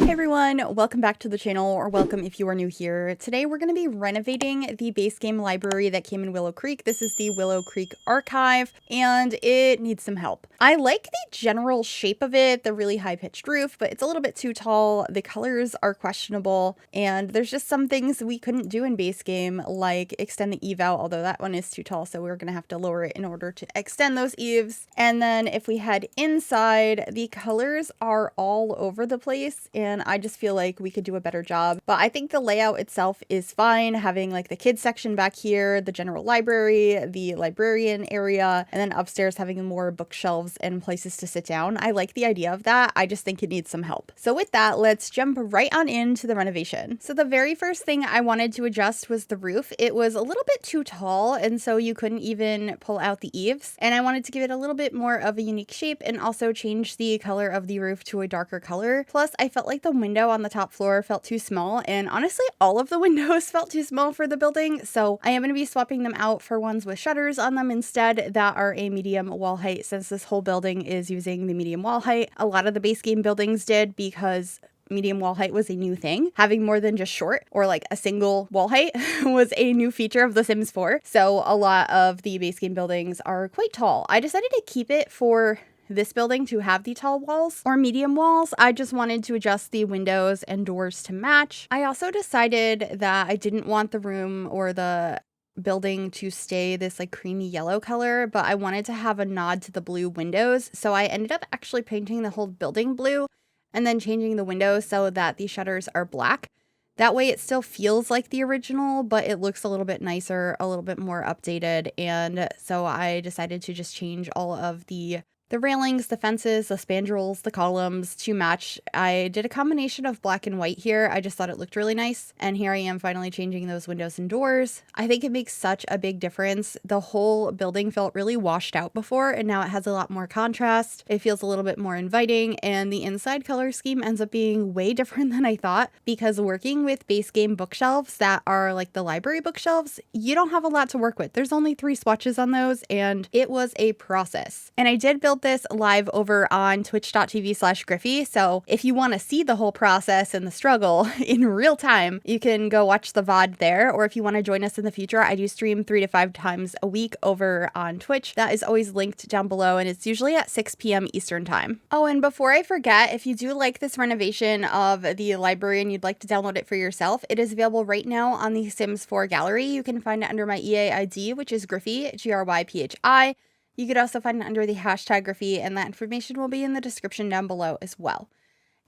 Hey everyone, welcome back to the channel, or welcome if you are new here. Today we're going to be renovating the base game library that came in Willow Creek. This is the Willow Creek Archive, and it needs some help. I like the general shape of it, the really high-pitched roof, but it's a little bit too tall. The colors are questionable, and there's just some things we couldn't do in base game, like extend the eave out, although that one is too tall, so we're going to have to lower it in order to extend those eaves. And then if we head inside, the colors are all over the place, and I just feel like we could do a better job. But I think the layout itself is fine, having like the kids section back here, the general library, the librarian area, and then upstairs having more bookshelves and places to sit down. I like the idea of that. I just think it needs some help. So with that, let's jump right on into the renovation. So the very first thing I wanted to adjust was the roof. It was a little bit too tall, and so you couldn't even pull out the eaves. And I wanted to give it a little bit more of a unique shape and also change the color of the roof to a darker color. Plus, I felt like the window on the top floor felt too small, and honestly, all of the windows felt too small for the building, so I am going to be swapping them out for ones with shutters on them instead that are a medium wall height, since this whole building is using the medium wall height. A lot of the base game buildings did, because medium wall height was a new thing. Having more than just short or like a single wall height was a new feature of The Sims 4. So a lot of the base game buildings are quite tall. I decided to keep it for this building to have the tall walls or medium walls. I just wanted to adjust the windows and doors to match. I also decided that I didn't want the room or the building to stay this like creamy yellow color, but I wanted to have a nod to the blue windows. So I ended up actually painting the whole building blue and then changing the windows so that the shutters are black. That way it still feels like the original, but it looks a little bit nicer, a little bit more updated. And so I decided to just change all of the railings, the fences, the spandrels, the columns to match. I did a combination of black and white here. I just thought it looked really nice. And here I am finally changing those windows and doors. I think it makes such a big difference. The whole building felt really washed out before, and now it has a lot more contrast. It feels a little bit more inviting, and the inside color scheme ends up being way different than I thought, because working with base game bookshelves that are like the library bookshelves, you don't have a lot to work with. There's only 3 swatches on those, and it was a process. And I did build this live over on twitch.tv/Gryphi. So if you want to see the whole process and the struggle in real time, you can go watch the VOD there. Or if you want to join us in the future, I do stream 3 to 5 times a week over on Twitch. That is always linked down below, and it's usually at 6 p.m. Eastern time. Oh, and before I forget, if you do like this renovation of the library and you'd like to download it for yourself, it is available right now on the Sims 4 gallery. You can find it under my EA ID, which is Gryphi, Gryphi. You could also find it under the hashtag Gryphi, and that information will be in the description down below as well.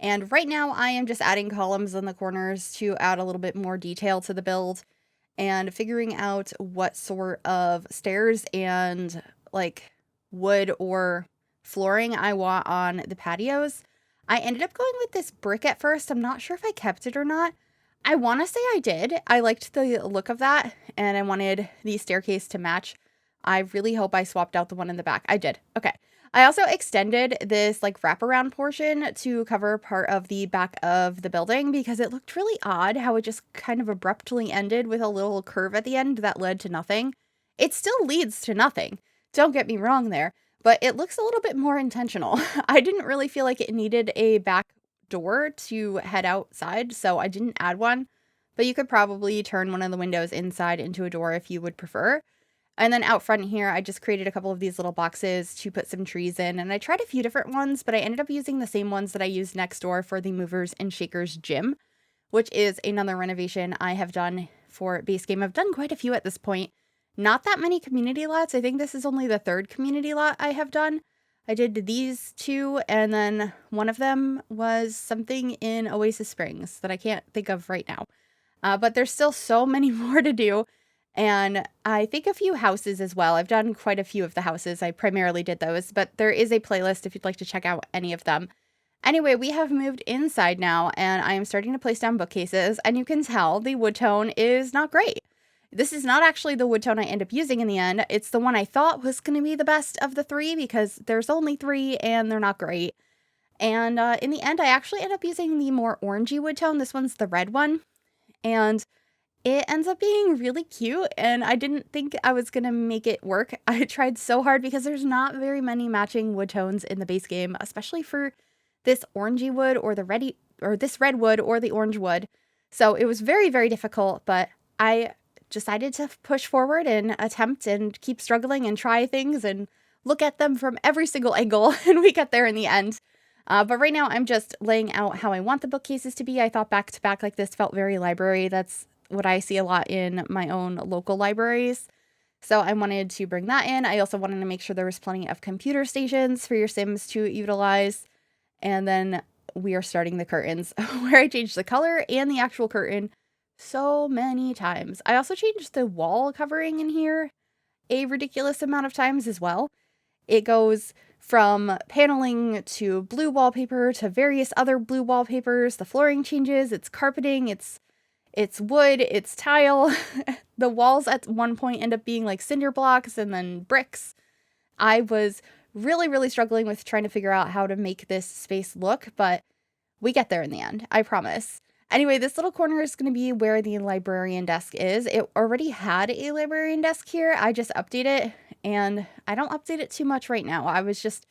And right now I am just adding columns in the corners to add a little bit more detail to the build, and figuring out what sort of stairs and like wood or flooring I want on the patios. I ended up going with this brick at first. I'm not sure if I kept it or not. I want to say I did. I liked the look of that, and I wanted the staircase to match. I really hope I swapped out the one in the back. I did. Okay. I also extended this like wraparound portion to cover part of the back of the building, because it looked really odd how it just kind of abruptly ended with a little curve at the end that led to nothing. It still leads to nothing. Don't get me wrong there, but it looks a little bit more intentional. I didn't really feel like it needed a back door to head outside, so I didn't add one, but you could probably turn one of the windows inside into a door if you would prefer. And then out front here, I just created a couple of these little boxes to put some trees in. And I tried a few different ones, but I ended up using the same ones that I used next door for the Movers and Shakers gym, which is another renovation I have done for base game. I've done quite a few at this point. Not that many community lots. I think this is only the 3rd community lot I have done. I did these 2, and then one of them was something in Oasis Springs that I can't think of right now. But there's still so many more to do. And I think a few houses as well. I've done quite a few of the houses. I primarily did those, but there is a playlist if you'd like to check out any of them. Anyway, we have moved inside now, and I am starting to place down bookcases, and you can tell the wood tone is not great. This is not actually the wood tone I end up using in the end. It's the one I thought was going to be the best of the 3, because there's only 3 and they're not great. And in the end, I actually end up using the more orangey wood tone. This one's the red one. And it ends up being really cute, and I didn't think I was going to make it work. I tried so hard, because there's not very many matching wood tones in the base game, especially for this orangey wood or the or this red wood or the orange wood. So it was very, very difficult, but I decided to push forward and attempt and keep struggling and try things and look at them from every single angle, and we got there in the end. But right now I'm just laying out how I want the bookcases to be. I thought back to back like this felt very library. That's what I see a lot in my own local libraries. So I wanted to bring that in. I also wanted to make sure there was plenty of computer stations for your Sims to utilize. And then we are starting the curtains where I changed the color and the actual curtain so many times. I also changed the wall covering in here a ridiculous amount of times as well. It goes from paneling to blue wallpaper to various other blue wallpapers. The flooring changes, it's carpeting, it's wood, it's tile. The walls at one point end up being like cinder blocks and then bricks. I was really, really struggling with trying to figure out how to make this space look, but we get there in the end, I promise. Anyway, this little corner is going to be where the librarian desk is. It already had a librarian desk here. I just update it, and I don't update it too much right now. I was just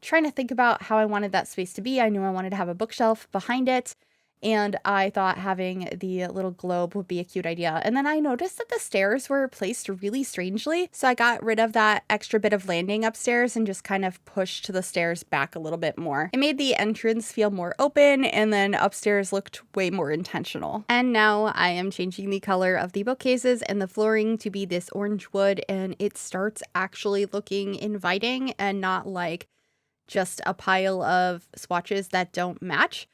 trying to think about how I wanted that space to be. I knew I wanted to have a bookshelf behind it, and I thought having the little globe would be a cute idea. And then I noticed that the stairs were placed really strangely, so I got rid of that extra bit of landing upstairs and just kind of pushed the stairs back a little bit more. It made the entrance feel more open, and then upstairs looked way more intentional. And now I am changing the color of the bookcases and the flooring to be this orange wood, and it starts actually looking inviting and not like just a pile of swatches that don't match.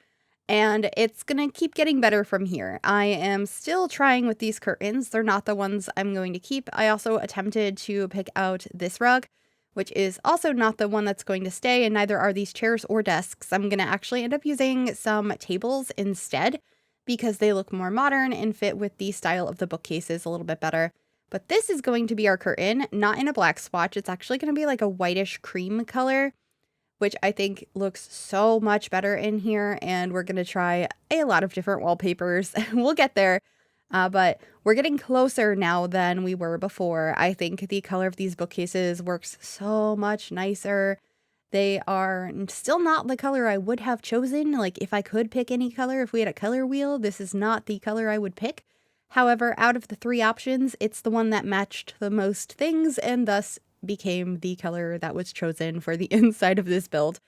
And it's gonna keep getting better from here. I am still trying with these curtains. They're not the ones I'm going to keep. I also attempted to pick out this rug, which is also not the one that's going to stay, and neither are these chairs or desks. I'm gonna actually end up using some tables instead because they look more modern and fit with the style of the bookcases a little bit better. But this is going to be our curtain, not in a black swatch. It's actually gonna be like a whitish cream color, which I think looks so much better in here, and we're going to try a lot of different wallpapers. We'll get there, but we're getting closer now than we were before. I think the color of these bookcases works so much nicer. They are still not the color I would have chosen. Like, if I could pick any color, if we had a color wheel, this is not the color I would pick. However, out of the three options, it's the one that matched the most things, and thus became the color that was chosen for the inside of this build.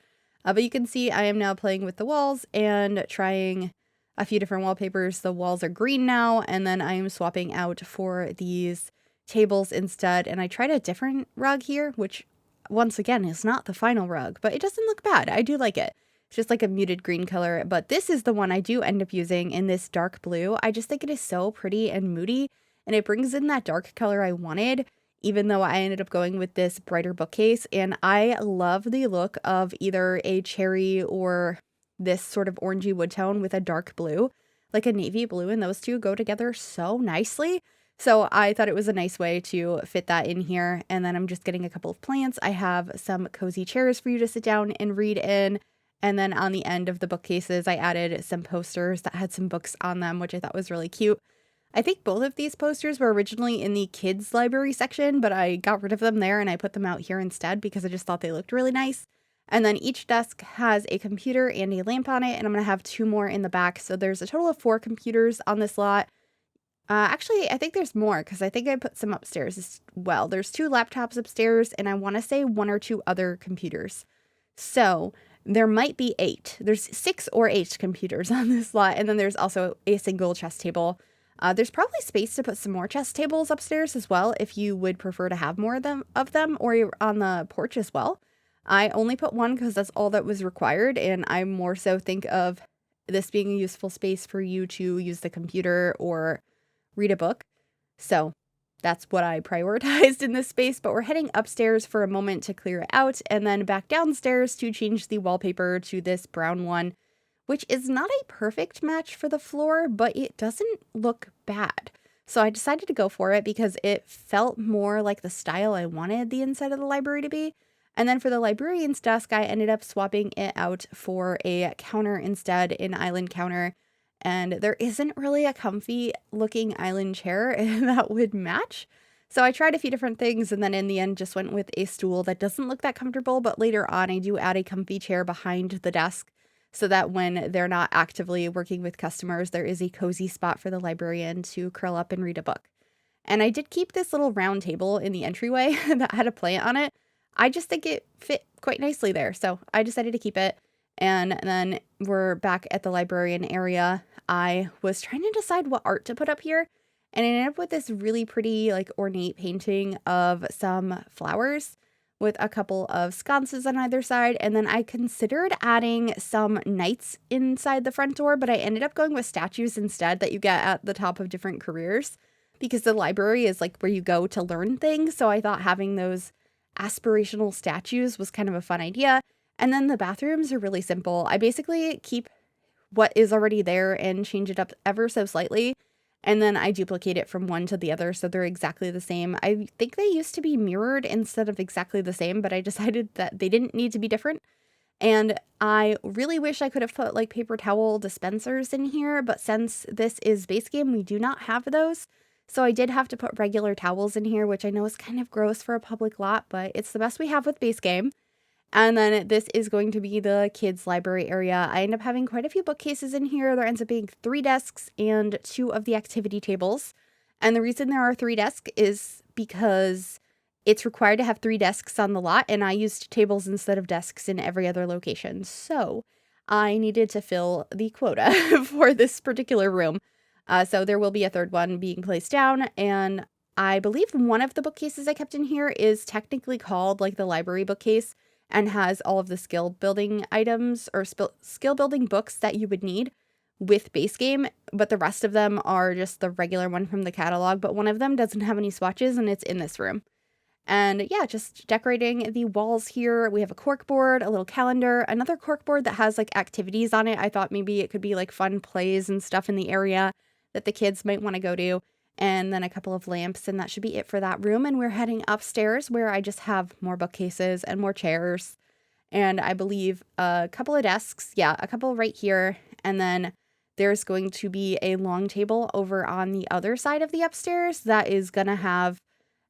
But you can see I am now playing with the walls and trying a few different wallpapers. The walls are green now, and then I am swapping out for these tables instead. And I tried a different rug here, which once again is not the final rug, but it doesn't look bad. I do like it. It's just like a muted green color, but this is the one I do end up using in this dark blue. I just think it is so pretty and moody, and it brings in that dark color I wanted, even though I ended up going with this brighter bookcase. And I love the look of either a cherry or this sort of orangey wood tone with a dark blue, like a navy blue, and those two go together so nicely. So I thought it was a nice way to fit that in here. And then I'm just getting a couple of plants. I have some cozy chairs for you to sit down and read in. And then on the end of the bookcases, I added some posters that had some books on them, which I thought was really cute. I think both of these posters were originally in the kids library section, but I got rid of them there and I put them out here instead because I just thought they looked really nice. And then each desk has a computer and a lamp on it, and I'm going to have 2 more in the back. So there's a total of 4 computers on this lot. Actually, I think there's more because I think I put some upstairs as well. There's 2 laptops upstairs, and I want to say 1 or 2 other computers. So there might be 8. There's 6 or 8 computers on this lot, and then there's also a single chess table. There's probably space to put some more chess tables upstairs as well if you would prefer to have more of them, or you're on the porch as well. I only put 1 because that's all that was required, and I more so think of this being a useful space for you to use the computer or read a book. So that's what I prioritized in this space, but we're heading upstairs for a moment to clear it out, and then back downstairs to change the wallpaper to this brown one, which is not a perfect match for the floor, but it doesn't look bad. So I decided to go for it because it felt more like the style I wanted the inside of the library to be. And then for the librarian's desk, I ended up swapping it out for a counter instead, an island counter. And there isn't really a comfy looking island chair that would match. So I tried a few different things, and then in the end just went with a stool that doesn't look that comfortable, but later on I do add a comfy chair behind the desk. so that when they're not actively working with customers, there is a cozy spot for the librarian to curl up and read a book. And I did keep this little round table in the entryway that had a plant on it. I just think it fit quite nicely there, so I decided to keep it. And then we're back at the librarian area. I was trying to decide what art to put up here, and I ended up with this really pretty, like, ornate painting of some flowers with a couple of sconces on either side. And then I considered adding some knights inside the front door, but I ended up going with statues instead that you get at the top of different careers, because the library is like where you go to learn things. So I thought having those aspirational statues was kind of a fun idea. And then the bathrooms are really simple. I basically keep what is already there and change it up ever so slightly. And then I duplicate it from one to the other so they're exactly the same. I think they used to be mirrored instead of exactly the same, but I decided that they didn't need to be different. And I really wish I could have put like paper towel dispensers in here, but since this is base game, we do not have those. So I did have to put regular towels in here, which I know is kind of gross for a public lot, but it's the best we have with base game. And then this is going to be the kids' library area. I end up having quite a few bookcases in here. There ends up being 3 desks and 2 of the activity tables. And the reason there are 3 desks is because it's required to have 3 desks on the lot, and I used tables instead of desks in every other location. So I needed to fill the quota for this particular room. So there will be a 3rd one being placed down, and I believe one of the bookcases I kept in here is technically called like the library bookcase, and has all of the skill building items or skill building books that you would need with base game, but the rest of them are just the regular one from the catalog, but one of them doesn't have any swatches and it's in this room. And yeah, just decorating the walls here. We have a cork board, a little calendar, another cork board that has like activities on it. I thought maybe it could be like fun plays and stuff in the area that the kids might want to go to. And then a couple of lamps, and that should be it for that room. And we're heading upstairs where I just have more bookcases and more chairs. And I believe a couple of desks. Yeah, a couple right here. And then there's going to be a long table over on the other side of the upstairs that is going to have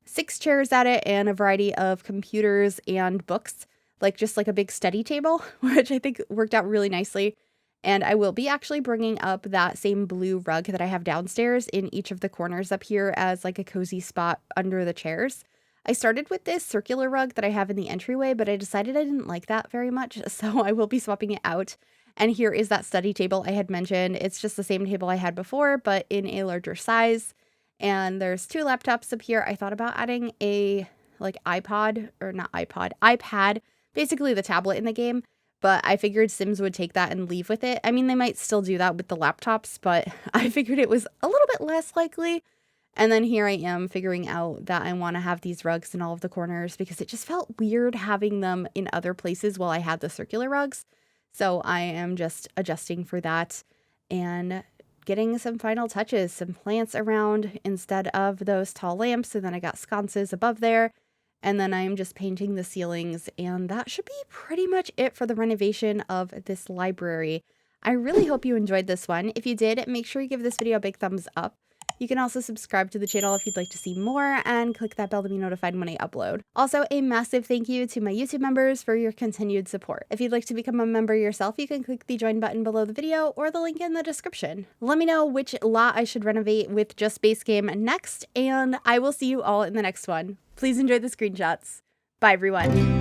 6 chairs at it and a variety of computers and books, like just like a big study table, which I think worked out really nicely. And I will be actually bringing up that same blue rug that I have downstairs in each of the corners up here as like a cozy spot under the chairs. I started with this circular rug that I have in the entryway, but I decided I didn't like that very much, so I will be swapping it out. And here is that study table I had mentioned. It's just the same table I had before, but in a larger size. And there's 2 laptops up here. I thought about adding a like iPad, basically the tablet in the game. But I figured Sims would take that and leave with it. I mean, they might still do that with the laptops, but I figured it was a little bit less likely. And then here I am figuring out that I want to have these rugs in all of the corners because it just felt weird having them in other places while I had the circular rugs. So I am just adjusting for that and getting some final touches, some plants around instead of those tall lamps. And then I got sconces above there. And then I'm just painting the ceilings, and that should be pretty much it for the renovation of this library. I really hope you enjoyed this one. If you did, make sure you give this video a big thumbs up. You can also subscribe to the channel if you'd like to see more, and click that bell to be notified when I upload. Also, a massive thank you to my YouTube members for your continued support. If you'd like to become a member yourself, you can click the join button below the video or the link in the description. Let me know which lot I should renovate with just base game next, and I will see you all in the next one. Please enjoy the screenshots. Bye, everyone.